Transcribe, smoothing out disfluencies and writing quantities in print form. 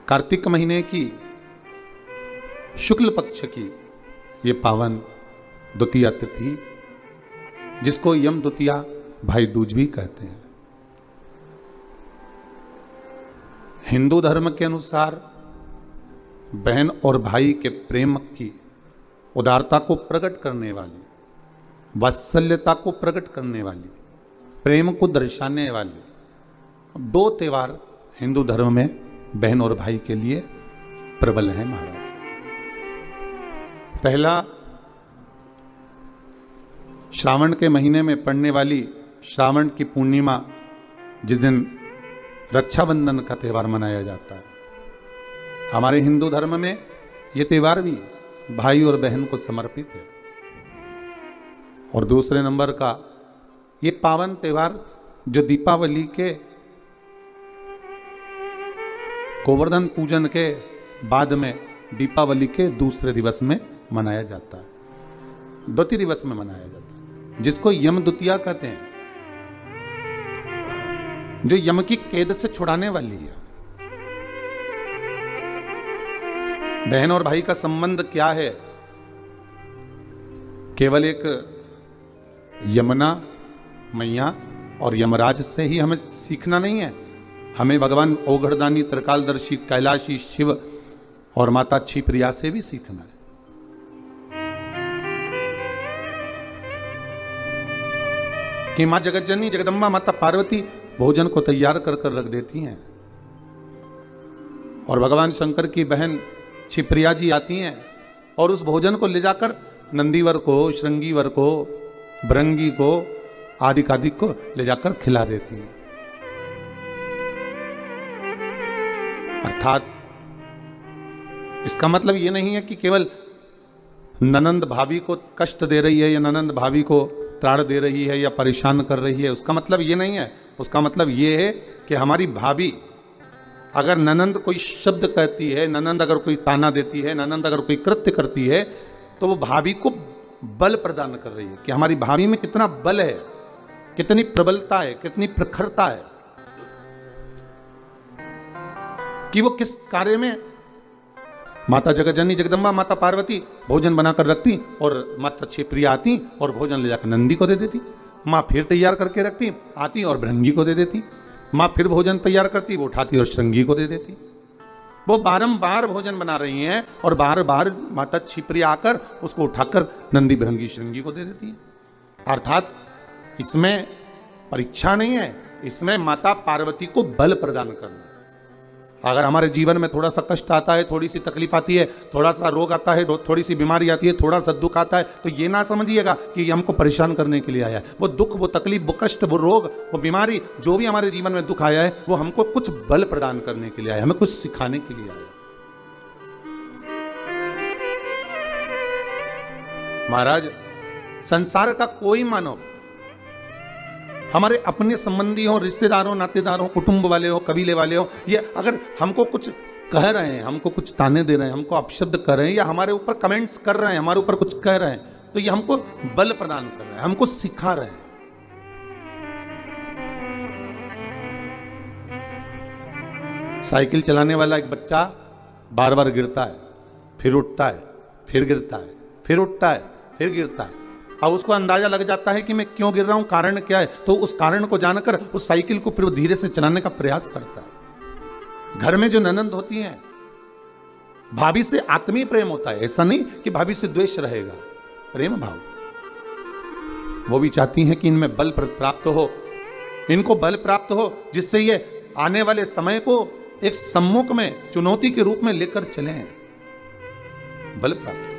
कार्तिक महीने की शुक्ल पक्ष की ये पावन द्वितीया तिथि, जिसको यम द्वितीया भाई दूज भी कहते हैं, हिंदू धर्म के अनुसार बहन और भाई के प्रेम की उदारता को प्रकट करने वाली, वात्सल्यता को प्रकट करने वाली, प्रेम को दर्शाने वाली दो त्यौहार हिंदू धर्म में बहन और भाई के लिए प्रबल है महाराज। पहला, श्रावण के महीने में पड़ने वाली श्रावण की पूर्णिमा, जिस दिन रक्षाबंधन का त्यौहार मनाया जाता है। हमारे हिंदू धर्म में यह त्यौहार भी भाई और बहन को समर्पित है। और दूसरे नंबर का ये पावन त्यौहार जो दीपावली के गोवर्धन पूजन के बाद में दीपावली के दूसरे दिवस में मनाया जाता है, द्वितीय दिवस में मनाया जाता है, जिसको यम द्वितीया कहते हैं, जो यम की कैद से छुड़ाने वाली है। बहन और भाई का संबंध क्या है? केवल एक यमुना मैया और यमराज से ही हमें सीखना नहीं है, हमें भगवान ओघड़दानी, त्रिकालदर्शी, कैलाशी शिव और माता क्षिप्रिया से भी सीखना है। कि मां जगतजननी जगदम्बा माता पार्वती भोजन को तैयार कर कर रख देती हैं और भगवान शंकर की बहन क्षिप्रिया जी आती हैं और उस भोजन को ले जाकर नंदीवर को, श्रृंगीवर को, भृंगी को, आदि को ले जाकर खिला देती हैं। अर्थात इसका मतलब ये नहीं है कि केवल ननंद भाभी को कष्ट दे रही है या ननंद भाभी को त्राण दे रही है या परेशान कर रही है, उसका मतलब ये नहीं है। उसका मतलब ये है कि हमारी भाभी अगर ननंद कोई शब्द कहती है, ननंद अगर कोई ताना देती है, ननंद अगर कोई कृत्य करती है, तो वो भाभी को बल प्रदान कर रही है कि हमारी भाभी में कितना बल है, कितनी प्रबलता है, कितनी प्रखरता है, कि वो किस कार्य में माता जगतजननी जगदम्बा माता पार्वती भोजन बनाकर रखती और माता क्षिप्रिया आती और भोजन ले जाकर नंदी को दे देती। माँ फिर तैयार करके रखती, आती और भृंगी को दे देती। माँ फिर भोजन तैयार करती, वो उठाती और श्रृंगी को दे देती। वो बारंबार भोजन बना रही हैं और बार बार माता क्षिप्रिया आकर उसको उठाकर नंदी, भृंगी, श्रृंगी को दे देती है। अर्थात इसमें परीक्षा नहीं है, इसमें माता पार्वती को बल प्रदान करना। अगर हमारे जीवन में थोड़ा सा कष्ट आता है, थोड़ी सी तकलीफ आती है, थोड़ा सा रोग आता है, थोड़ी सी बीमारी आती है, थोड़ा सा दुख आता है, तो ये ना समझिएगा कि हमको परेशान करने के लिए आया है। वो दुख, वो तकलीफ, वो कष्ट, वो रोग, वो बीमारी, जो भी हमारे जीवन में दुख आया है, वो हमको कुछ बल प्रदान करने के लिए आया है, हमें कुछ सिखाने के लिए आया है। महाराज, संसार का कोई मानव, हमारे अपने संबंधी हो, रिश्तेदार हो, नातेदार हो, कुटुंब वाले हो, कबीले वाले हो, ये अगर हमको कुछ कह रहे हैं, हमको कुछ ताने दे रहे हैं, हमको अपशब्द कर रहे हैं या हमारे ऊपर कमेंट्स कर रहे हैं, हमारे ऊपर कुछ कह रहे हैं, तो ये हमको बल प्रदान कर रहे हैं, हमको सिखा रहे हैं। साइकिल चलाने वाला एक बच्चा बार बार गिरता है, फिर उठता है, फिर गिरता है, फिर उठता है, फिर गिरता है। अब उसको अंदाजा लग जाता है कि मैं क्यों गिर रहा हूं, कारण क्या है, तो उस कारण को जानकर उस साइकिल को फिर धीरे से चलाने का प्रयास करता है। घर में जो ननंद होती हैं, भाभी से आत्मीय प्रेम होता है, ऐसा नहीं कि भाभी से द्वेष रहेगा, प्रेम भाव। वो भी चाहती हैं कि इनमें बल प्राप्त हो, इनको बल प्राप्त हो, जिससे ये आने वाले समय को एक सम्मुख में चुनौती के रूप में लेकर चले, बल प्राप्त।